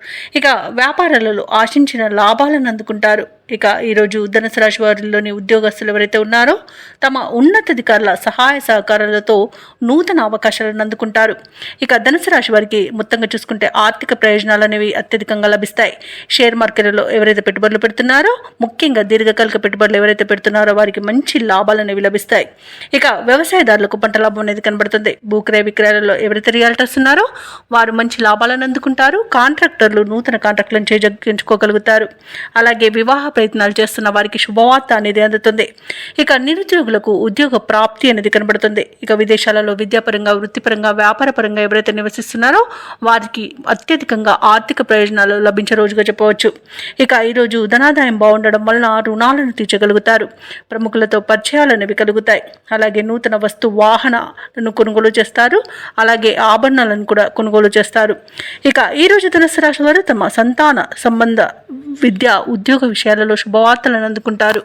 S1: ఇక వ్యాపారాలలో ఆశించిన లాభాలను అందుకుంటారు. ఇక ఈరోజు ధనుసు రాశి వారిలోని ఉద్యోగస్తులు ఎవరైతే ఉన్నారో తమ ఉన్నతాధికారుల సహాయ సహకారాలతో నూతన అవకాశాలను అందుకుంటారు. ఇక ధనుసు రాశి వారికి మొత్తంగా చూసుకుంటే ఆర్థిక ప్రయోజనాలు అనేవి అత్యధికంగా లభిస్తాయి. షేర్ మార్కెట్లో ఎవరైతే పెట్టుబడులు పెడుతున్నారో, ముఖ్యంగా దీర్ఘకాలిక పెట్టుబడులు ఎవరైతే పెడుతున్నారో వారికి మంచి లాభాలు అనేవి లభిస్తాయి. ఇక వ్యవసాయదారులకు పంట లాభం అనేది కనబడుతుంది. భూక్రయ విక్రయాలలో ఎవరైతే రియాల్టర్స్ ఉన్నారో వారు మంచి లాభాలను అందుకుంటారు. కాంట్రాక్టర్లు నూతన కాంట్రాక్టులను చేజిక్కించుకోగలుగుతారు. అలాగే వివాహ ప్రయత్నాలు చేస్తున్న వారికి శుభవార్త అనేది అందుతుంది. ఇక నిరుద్యోగులకు ఉద్యోగ ప్రాప్తి అనేది కనబడుతుంది. ఇక విదేశాలలో విద్యాపరంగా, వృత్తిపరంగా, వ్యాపారపరంగా ఎవరైతే నివసిస్తున్నారో వారికి అత్యధికంగా ఆర్థిక ప్రయోజనాలు లభించే రోజుగా చెప్పవచ్చు. ఇక ఈరోజు ధనాదాయం బాగుండడం వలన రుణాలను తీర్చగలుగుతారు. ప్రముఖులతో పరిచయాలు అనేవి కలుగుతాయి. అలాగే నూతన వస్తు వాహనాలను కొనుగోలు చేస్తారు. అలాగే ఆభరణాలను కూడా కొనుగోలు చేస్తారు. ఇక ఈరోజు ధనుసు రాశి వారు తమ సంతాన సంబంధ విద్య, ఉద్యోగ విషయాలలో శుభవార్తలను అందుకుంటారు.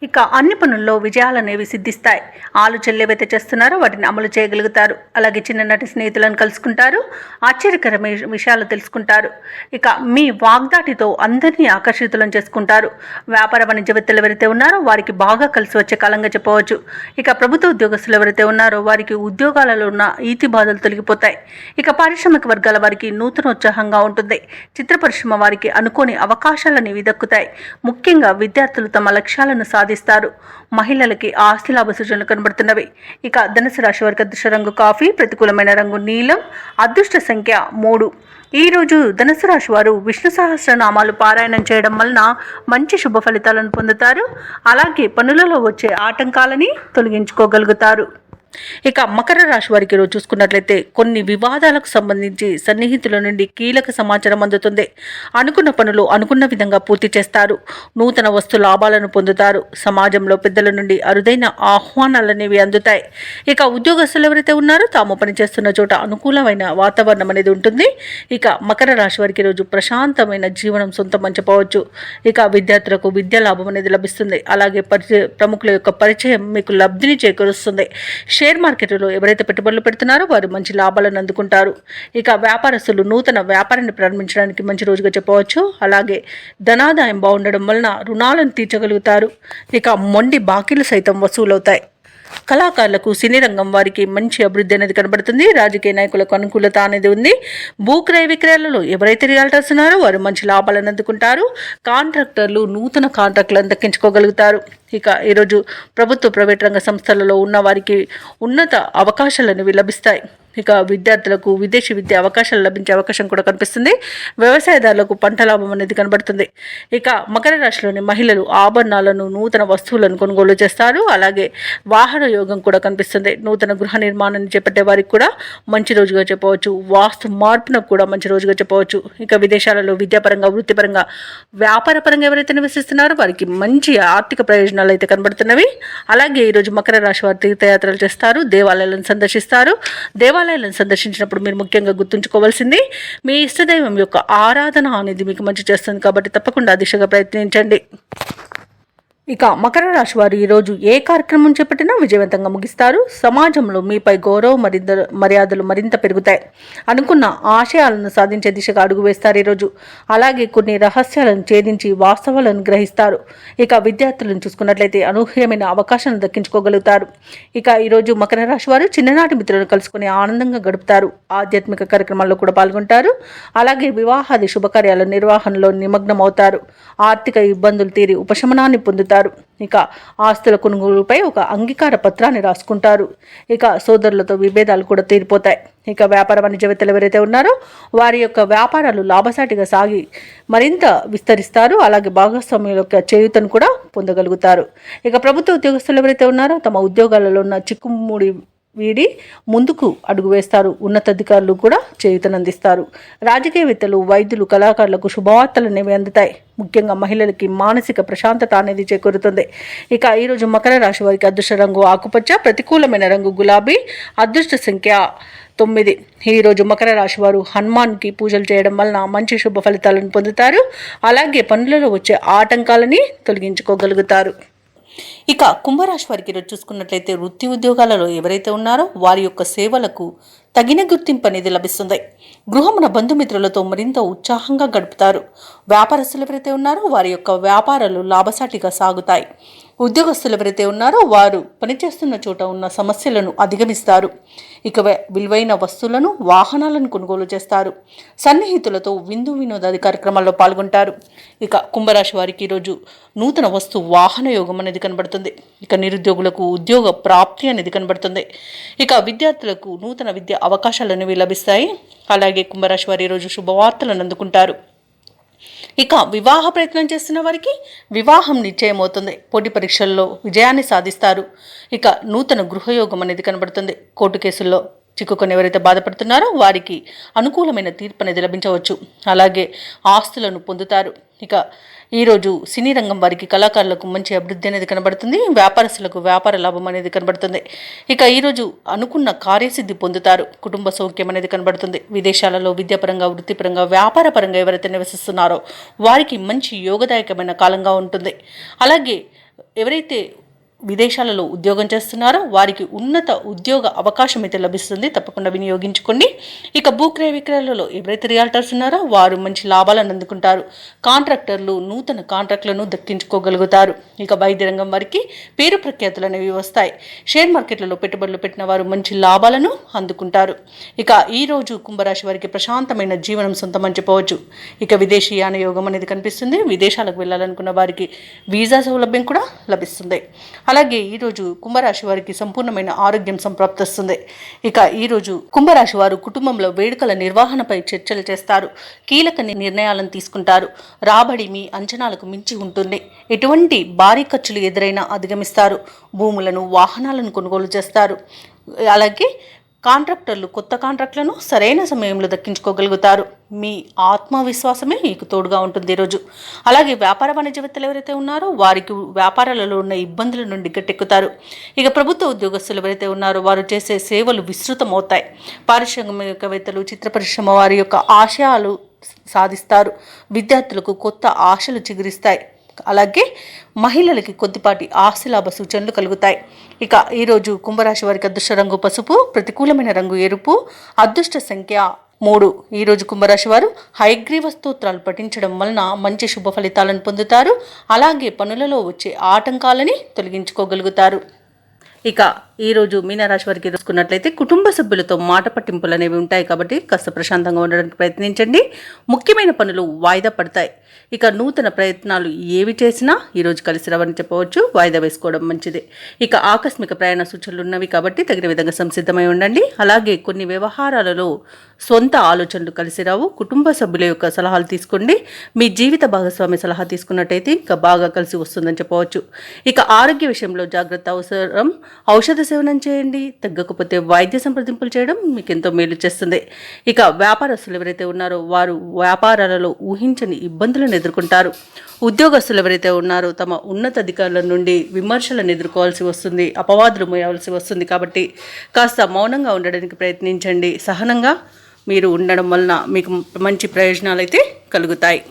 S1: ఇక అన్ని పనుల్లో విజయాలు అనేవి సిద్ధిస్తాయి. ఆలోచనలు ఏవైతే చేస్తున్నారో వాటిని అమలు చేయగలుగుతారు. అలాగే చిన్ననాటి స్నేహితులను కలుసుకుంటారు. ఆశ్చర్యకరమైన విషయాలు తెలుసుకుంటారు. ఇక మీ వాగ్దాటితో అందరినీ ఆకర్షితులను చేసుకుంటారు. వ్యాపార వాణిజ్యవేత్తలు ఎవరైతే ఉన్నారో వారికి బాగా కలిసి వచ్చే కాలంగా చెప్పవచ్చు. ఇక ప్రభుత్వ ఉద్యోగస్తులు ఎవరైతే ఉన్నారో వారికి ఉద్యోగాలలో ఉన్న ఈతి బాధలు తొలగిపోతాయి. ఇక పారిశ్రామిక వర్గాల వారికి నూతనోత్సాహంగా ఉంటుంది. చిత్ర పరిశ్రమ వారికి అనుకోని అవకాశాలు అనేవి దక్కుతాయి. ముఖ్యంగా విద్యార్థులు తమ లక్ష్యాలను సాధిస్తారు. మహిళలకి ఆస్తి లాభ సూచనలు కనబడుతున్నవి. ఇక ధనుసు రాశి వారికి అదృష్ట రంగు కాఫీ, ప్రతికూలమైన రంగు నీలం, అదృష్ట సంఖ్య 3. ఈరోజు ధనుసు రాశి వారు విష్ణు సహస్రనామాలు పారాయణం చేయడం వలన మంచి శుభ ఫలితాలను పొందుతారు. అలాగే పనులలో వచ్చే ఆటంకాలని తొలగించుకోగలుగుతారు. ఇక మకర రాశి వారికి ఈరోజు చూసుకున్నట్లయితే కొన్ని వివాదాలకు సంబంధించి సన్నిహితుల నుండి కీలక సమాచారం అందుతుంది. అనుకున్న పనులు అనుకున్న విధంగా పూర్తి చేస్తారు. నూతన వస్తు లాభాలను పొందుతారు. సమాజంలో పెద్దల నుండి అరుదైన ఆహ్వానాలనేవి అందుతాయి. ఇక ఉద్యోగస్తులు ఎవరైతే ఉన్నారో తాము పనిచేస్తున్న చోట అనుకూలమైన వాతావరణం అనేది ఉంటుంది. ఇక మకర రాశి వారికి ఈరోజు ప్రశాంతమైన జీవనం సొంతం అని చెప్పవచ్చు. ఇక విద్యార్థులకు విద్యా లాభం అనేది లభిస్తుంది. అలాగే ప్రముఖుల యొక్క పరిచయం మీకు లబ్ధిని చేకూరుస్తుంది. షేర్ మార్కెట్లో ఎవరైతే పెట్టుబడులు పెడుతున్నారో వారు మంచి లాభాలను అందుకుంటారు. ఇక వ్యాపారస్తులు నూతన వ్యాపారాన్ని ప్రారంభించడానికి మంచి రోజుగా చెప్పవచ్చు. అలాగే ధనాదాయం బాగుండడం వలన రుణాలను తీర్చగలుగుతారు. ఇక మొండి బాకీలు సైతం వసూలవుతాయి. కళాకారులకు, సినీ రంగం వారికి మంచి అభివృద్ధి అనేది కనబడుతుంది. రాజకీయ నాయకులకు అనుకూలత అనేది ఉంది. భూక్రయ విక్రయాలలో ఎవరైతే రియాల్టర్స్ ఉన్నారో వారు మంచి లాభాలను అందుకుంటారు. కాంట్రాక్టర్లు నూతన కాంట్రాక్టులను దక్కించుకోగలుగుతారు. ఇక ఈరోజు ప్రభుత్వ, ప్రైవేట్ రంగ సంస్థలలో ఉన్న వారికి ఉన్నత అవకాశాలు అనేవి లభిస్తాయి. ఇక విద్యార్థులకు విదేశీ విద్య అవకాశాలు లభించే అవకాశం కూడా కనిపిస్తుంది. వ్యవసాయదారులకు పంట లాభం అనేది కనబడుతుంది. ఇక మకర రాశిలోని మహిళలు ఆభరణాలను, నూతన వస్తువులను కొనుగోలు చేస్తారు. అలాగే వాహన యోగం కూడా కనిపిస్తుంది. నూతన గృహ నిర్మాణాన్ని చేపట్టే వారికి కూడా మంచి రోజుగా చెప్పవచ్చు. వాస్తు మార్పునకు కూడా మంచి రోజుగా చెప్పవచ్చు. ఇక విదేశాలలో విద్యాపరంగా, వృత్తిపరంగా, వ్యాపార పరంగా ఎవరైతే నివసిస్తున్నారో వారికి మంచి ఆర్థిక ప్రయోజనాలు అయితే కనబడుతున్నవి. అలాగే ఈరోజు మకర రాశి వారు తీర్థయాత్రలు చేస్తారు, దేవాలయాలను సందర్శిస్తారు. దేవాలయాలను సందర్శించినప్పుడు మీరు ముఖ్యంగా గుర్తుంచుకోవాల్సింది మీ ఇష్టదైవం యొక్క ఆరాధన అనేది మీకు మంచి చేస్తుంది కాబట్టి తప్పకుండా దిశగా ప్రయత్నించండి. ఇక మకర రాశి వారు ఈరోజు ఏ కార్యక్రమం చేపట్టినా విజయవంతంగా ముగిస్తారు. సమాజంలో మీపై గౌరవ మర్యాదలు మరింత పెరుగుతాయి. అనుకున్న ఆశయాలను సాధించే దిశగా అడుగు వేస్తారు ఈరోజు. అలాగే కొన్ని రహస్యాలను ఛేదించి వాస్తవాలను గ్రహిస్తారు. ఇక విద్యార్థులను చూసుకున్నట్లయితే అనూహ్యమైన అవకాశాలను దక్కించుకోగలుగుతారు. ఇక ఈరోజు మకర రాశి వారు చిన్ననాటి మిత్రులను కలుసుకుని ఆనందంగా గడుపుతారు. ఆధ్యాత్మిక కార్యక్రమాల్లో కూడా పాల్గొంటారు. అలాగే వివాహాది శుభకార్యాల నిర్వహణలో నిమగ్నం అవుతారు. ఆర్థిక ఇబ్బందులు తీరి ఉపశమనాన్ని పొందుతారు. ఇక ఆస్తుల కొనుగోలుపై ఒక అంగీకార పత్రాన్ని రాసుకుంటారు. ఇక సోదరులతో విభేదాలు కూడా తీరిపోతాయి. ఇక వ్యాపార వాణిజ్యవేత్తలు ఎవరైతే ఉన్నారో వారి యొక్క వ్యాపారాలు లాభసాటిగా సాగి మరింత విస్తరిస్తారు. అలాగే భాగస్వామ్యుల యొక్క చేయూతను కూడా పొందగలుగుతారు. ఇక ప్రభుత్వ ఉద్యోగస్తులు ఎవరైతే ఉన్నారో తమ ఉద్యోగాలలో ఉన్న చిక్కుముడి వీడి ముందుకు అడుగు వేస్తారు. ఉన్నతాధికారులు కూడా చేయూతనందిస్తారు. రాజకీయవేత్తలు, వైద్యులు, కళాకారులకు శుభవార్తలు అనేవి అందుతాయి. ముఖ్యంగా మహిళలకి మానసిక ప్రశాంతత అనేది చేకూరుతుంది. ఇక ఈరోజు మకర రాశి వారికి అదృష్ట రంగు ఆకుపచ్చ, ప్రతికూలమైన రంగు గులాబీ, అదృష్ట సంఖ్య 9. ఈరోజు మకర రాశి వారు హనుమాన్కి పూజలు చేయడం వలన మంచి శుభ ఫలితాలను పొందుతారు. అలాగే పనులలో వచ్చే ఆటంకాలని తొలగించుకోగలుగుతారు. ఇక కుంభరాశి వారికి ఈరోజు చూసుకున్నట్లయితే వృత్తి ఉద్యోగాలలో ఎవరైతే ఉన్నారో వారి యొక్క సేవలకు తగిన గుర్తింపు అనేది లభిస్తుంది. గృహమున బంధుమిత్రులతో మరింత ఉత్సాహంగా గడుపుతారు. వ్యాపారస్తులు ఎవరైతే ఉన్నారో వారి యొక్క వ్యాపారాలు లాభసాటిగా సాగుతాయి. ఉద్యోగస్తులు ఎవరైతే ఉన్నారో వారు పనిచేస్తున్న చోట ఉన్న సమస్యలను అధిగమిస్తారు. ఇక విలువైన వస్తువులను, వాహనాలను కొనుగోలు చేస్తారు. సన్నిహితులతో విందు వినోదాది కార్యక్రమాల్లో పాల్గొంటారు. ఇక కుంభరాశి వారికి ఈరోజు నూతన వస్తు వాహన యోగం అనేది కనబడుతుంది. ఇక నిరుద్యోగులకు ఉద్యోగ ప్రాప్తి అనేది కనబడుతుంది. ఇక విద్యార్థులకు నూతన విద్య అవకాశాలు అనేవి లభిస్తాయి. అలాగే కుంభరాశి వారు ఈరోజు శుభవార్తలను అందుకుంటారు. ఇక వివాహ ప్రయత్నం చేస్తున్న వారికి వివాహం నిశ్చయమవుతుంది. పోటీ పరీక్షల్లో విజయాన్ని సాధిస్తారు. ఇక నూతన గృహయోగం అనేది కనబడుతుంది. కోర్టు కేసుల్లో చిక్కుకొని ఎవరైతే బాధపడుతున్నారో వారికి అనుకూలమైన తీర్పు అనేది లభించవచ్చు. అలాగే ఆస్తులను పొందుతారు. ఇక ఈరోజు సినీ రంగం వారికి, కళాకారులకు మంచి అభివృద్ధి అనేది కనబడుతుంది. వ్యాపారస్తులకు వ్యాపార లాభం అనేది కనబడుతుంది. ఇక ఈరోజు అనుకున్న కార్యసిద్ధి పొందుతారు. కుటుంబ సౌఖ్యం అనేది కనబడుతుంది. విదేశాలలో విద్యాపరంగా, వృత్తిపరంగా, వ్యాపార పరంగా ఎవరైతే నివసిస్తున్నారో వారికి మంచి యోగదాయకమైన కాలంగా ఉంటుంది. అలాగే ఎవరైతే విదేశాలలో ఉద్యోగం చేస్తున్నారో వారికి ఉన్నత ఉద్యోగ అవకాశం అయితే లభిస్తుంది. తప్పకుండా వినియోగించుకోండి. ఇక భూక్రయ విక్రయాలలో ఎవరైతే రియాల్టర్స్ ఉన్నారో వారు మంచి లాభాలను అందుకుంటారు. కాంట్రాక్టర్లు నూతన కాంట్రాక్టులను దక్కించుకోగలుగుతారు. ఇక వైద్య రంగం వారికి పేరు ప్రఖ్యాతులు అనేవి వస్తాయి. షేర్ మార్కెట్లలో పెట్టుబడులు పెట్టిన వారు మంచి లాభాలను అందుకుంటారు. ఇక ఈరోజు కుంభరాశి వారికి ప్రశాంతమైన జీవనం సొంతమని చెప్పవచ్చు. ఇక విదేశీ యాన యోగం అనేది కనిపిస్తుంది. విదేశాలకు వెళ్ళాలనుకున్న వారికి వీసా సౌలభ్యం కూడా లభిస్తుంది. అలాగే ఈరోజు కుంభరాశి వారికి సంపూర్ణమైన ఆరోగ్యం సంప్రాప్తిస్తుంది. ఇక ఈరోజు కుంభరాశి వారు కుటుంబంలో వేడుకల నిర్వహణపై చర్చలు చేస్తారు. కీలక నిర్ణయాలను తీసుకుంటారు. రాబడి మీ అంచనాలకు మించి ఉంటుంది. ఎటువంటి భారీ ఖర్చులు ఎదురైనా అధిగమిస్తారు. భూములను, వాహనాలను కొనుగోలు చేస్తారు. అలాగే కాంట్రాక్టర్లు కొత్త కాంట్రాక్టులను సరైన సమయంలో దక్కించుకోగలుగుతారు. మీ ఆత్మవిశ్వాసమే మీకు తోడుగా ఉంటుంది ఈరోజు. అలాగే వ్యాపార వాణిజ్యవేత్తలు ఎవరైతే ఉన్నారో వారికి వ్యాపారాలలో ఉన్న ఇబ్బందుల నుండి గట్టెక్కుతారు. ఇక ప్రభుత్వ ఉద్యోగస్తులు ఎవరైతే ఉన్నారో వారు చేసే సేవలు విస్తృతమవుతాయి. పారిశ్రామికవేత్తలు, చిత్ర పరిశ్రమ వారి యొక్క ఆశయాలు సాధిస్తారు. విద్యార్థులకు కొత్త ఆశలు చిగురిస్తాయి. అలాగే మహిళలకి కొద్దిపాటి ఆస్తిలాభ సూచనలు కలుగుతాయి. ఇక ఈరోజు కుంభరాశి వారికి అదృష్ట రంగు పసుపు, ప్రతికూలమైన రంగు ఎరుపు, అదృష్ట సంఖ్య 3. ఈరోజు కుంభరాశి వారు హయగ్రీవ స్తోత్రాలు పఠించడం వలన మంచి శుభ ఫలితాలను పొందుతారు. అలాగే పనులలో వచ్చే ఆటంకాలని తొలగించుకోగలుగుతారు. ఇక ఈరోజు మీనరాశి వారికి చూసుకున్నట్లయితే కుటుంబ సభ్యులతో మాట పట్టింపులు అనేవి ఉంటాయి కాబట్టి కాస్త ప్రశాంతంగా ఉండడానికి ప్రయత్నించండి. ముఖ్యమైన పనులు వాయిదా పడతాయి. ఇక నూతన ప్రయత్నాలు ఏవి చేసినా ఈరోజు కలిసి రావని చెప్పవచ్చు. వాయిదా వేసుకోవడం మంచిది. ఇక ఆకస్మిక ప్రయాణ సూచనలు ఉన్నవి కాబట్టి తగిన విధంగా సంసిద్ధమై ఉండండి. అలాగే కొన్ని వ్యవహారాలలో సొంత ఆలోచనలు కలిసి రావు. కుటుంబ సభ్యుల యొక్క సలహాలు తీసుకోండి. మీ జీవిత భాగస్వామి సలహా తీసుకున్నట్టయితే ఇంకా బాగా కలిసి వస్తుందని చెప్పవచ్చు. ఇక ఆరోగ్య విషయంలో జాగ్రత్త అవసరం. ఔషధ సేవనం చేయండి. తగ్గకపోతే వైద్య సంప్రదింపులు చేయడం మీకు ఎంతో మేలు చేస్తుంది. ఇక వ్యాపారస్తులు ఎవరైతే ఉన్నారో వారు వ్యాపారాలలో ఊహించని ఇబ్బందులను ఎదుర్కొంటారు. ఉద్యోగస్తులు ఎవరైతే ఉన్నారో తమ ఉన్నతాధికారుల నుండి విమర్శలను ఎదుర్కోవాల్సి వస్తుంది, అపవాదులు మోయాల్సి వస్తుంది. కాబట్టి కాస్త మౌనంగా ఉండడానికి ప్రయత్నించండి. సహనంగా మీరు ఉండడం వలన మీకు మంచి ప్రయోజనాలు అయితే కలుగుతాయి.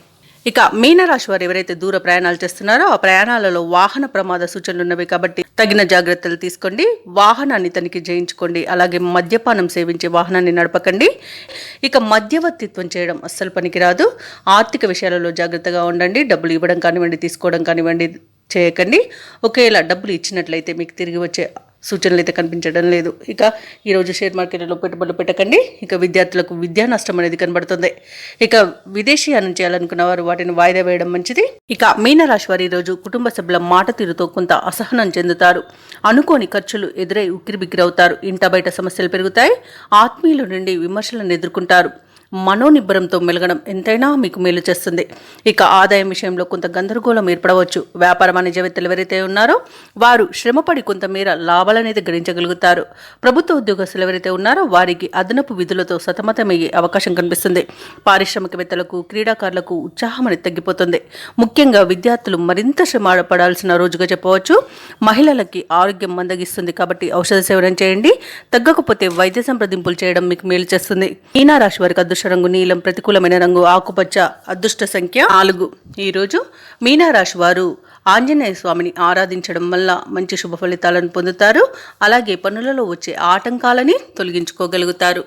S1: ఇక మీనరాశి వారు ఎవరైతే దూర ప్రయాణాలు చేస్తున్నారో ఆ ప్రయాణాలలో వాహన ప్రమాద సూచనలు ఉన్నవి కాబట్టి తగిన జాగ్రత్తలు తీసుకోండి. వాహనాన్ని తనిఖీ చేయించుకోండి. అలాగే మద్యపానం సేవించే వాహనాన్ని నడపకండి. ఇక మధ్యవర్తిత్వం చేయడం అస్సలు పనికిరాదు. ఆర్థిక విషయాలలో జాగ్రత్తగా ఉండండి. డబ్బులు ఇవ్వడం కానివ్వండి, తీసుకోవడం కానివ్వండి చేయకండి. ఒకేలా డబ్బులు ఇచ్చినట్లయితే మీకు తిరిగి వచ్చే సూచనలు అయితే కనిపించడం లేదు. ఇక ఈరోజు షేర్ మార్కెట్లో పెట్టుబడులు పెట్టకండి. ఇక విద్యార్థులకు విద్యా నష్టం అనేది కనబడుతుంది. ఇక విదేశీయానం చేయాలనుకున్న వారు వాటిని వాయిదా వేయడం మంచిది. ఇక మీనరాశి వారు ఈరోజు కుటుంబ సభ్యుల మాట తీరుతో కొంత అసహనం చెందుతారు. అనుకోని ఖర్చులు ఎదురై ఉక్కిరిబిక్కిరవుతారు. ఇంట బయట సమస్యలు పెరుగుతాయి. ఆత్మీయుల నుండి విమర్శలను ఎదుర్కొంటారు. మనోనిబ్బరంతో మెలగడం ఎంతైనా మీకు మేలు చేస్తుంది. ఇక ఆదాయం విషయంలో కొంత గందరగోళం ఏర్పడవచ్చు. వ్యాపార వాణిజ్యవేత్తలు ఎవరైతే ఉన్నారో వారు శ్రమపడి కొంతమేర లాభాలనేది గడించగలుగుతారు. ప్రభుత్వ ఉద్యోగస్తులు ఎవరైతే ఉన్నారో వారికి అదనపు విధులతో సతమతమయ్యే అవకాశం కనిపిస్తుంది. పారిశ్రామికవేత్తలకు, క్రీడాకారులకు ఉత్సాహం అనేది తగ్గిపోతుంది. ముఖ్యంగా విద్యార్థులు మరింత శ్రమ పడాల్సిన రోజుగా చెప్పవచ్చు. మహిళలకి ఆరోగ్యం మందగిస్తుంది కాబట్టి ఔషధ సేవనం చేయండి. తగ్గకపోతే వైద్య సంప్రదింపులు చేయడం మీకు మేలు చేస్తుంది. మీనరాశి వారికి అదృష్ట రంగు నీలం, ప్రతికూలమైన రంగు ఆకుపచ్చ, అదృష్ట సంఖ్య 4. ఈరోజు మీనరాశి వారు ఆంజనేయ స్వామిని ఆరాధించడం వల్ల మంచి శుభ ఫలితాలను పొందుతారు. అలాగే పనులలో వచ్చే ఆటంకాలని తొలగించుకోగలుగుతారు.